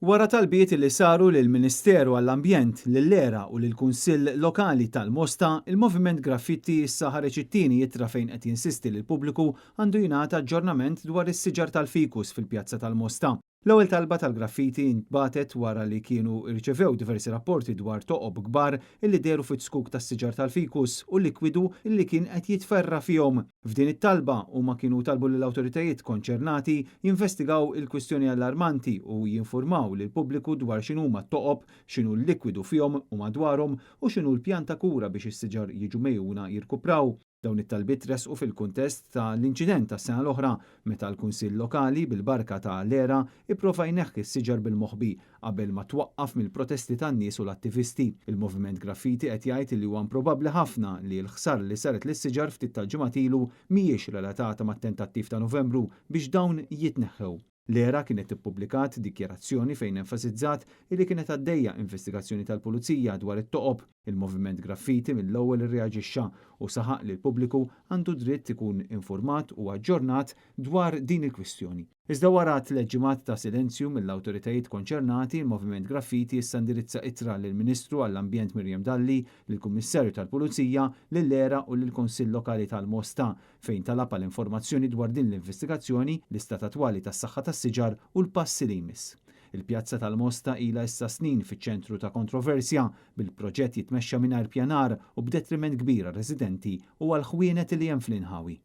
Wara talbiet li saru lill Ministeru għall-Ambjent, lill-Lera u lill-Kunsill Lokali tal-Mosta, il-Moviment Graffiti issa ħareġ it-tieni jittra fejn qed jinsisti li l-pubbliku għandu jingħata aġġornament dwar is-siġar tal-fikus fil-Pjazza tal-Mosta. L-ewwel talba tal-graffiti ntbatet wara li kienu rċevew diversi rapporti dwar toqob kbar illi deru fit-skuk tas-siġar tal-fikus u likwidu illi kien qed jitferra fihom. F'din it-talba huma kienu talbu lill-awtoritajiet konċernati jinvestigaw il-kwistjoni allarmanti u jinformaw lil pubbliku dwar x'inhuma t-toqob, x'inhu l-likwidu fihom u madwarhom u x'inhu l-pjan ta' kura biex is-siġar jiġu mejjuna jirkupraw. Dawn it-talbiet resqu fil-kuntest ta' l-inċident tas-sena l-oħra meta l-Kunsill Lokali bil-barka ta' Lera ipprova jneħħi s-siġar bil-moħħbi qabel ma twaqqaf mill-protesti tan-nies u l-attivisti. Il-Moviment Graffiti qed jgħid li huwa improbabbli ħafna li l-ħsar li saret lis-siġar ftit tal-ġimgħat ilu mhijiex relatata mat-tentattiv ta' Novembru biex dawn jitneħħew. Lera kienet ippubblikat dikjarazzjoni fejn enfasizzat li kienet għaddejja investigazzjoni tal-Pulizija dwar it-toqob. Il-Moviment Graffiti mill-ewwel irreaġixxa u saħaq li l-pubbliku għandu dritt ikun informat u aġġornat dwar din il-kwistjoni. Iżda wara 3 ġimgħat ta' silenzju mill-awtoritajiet konċernati, il-Moviment Graffiti issa indirizza ittra lill-Ministru għall-Ambjent Miriam Dalli, lill-Kummissarju tal-Pulizija, lill-Lera u lill-Kunsill Lokali tal-Mosta fejn talab għal informazzjoni dwar din l-investigazzjoni, l-istat attwali tas-saħħa tas-siġar u l-passi li jmiss. Il-Pjazza tal-Mosta ilha issa snin fiċ-ċentru ta' kontroversja bil-proġett jitmexxa mingħajr pjanar u b'detriment kbir għar-residenti u għall-ħwienet li hemm fl-inħawi.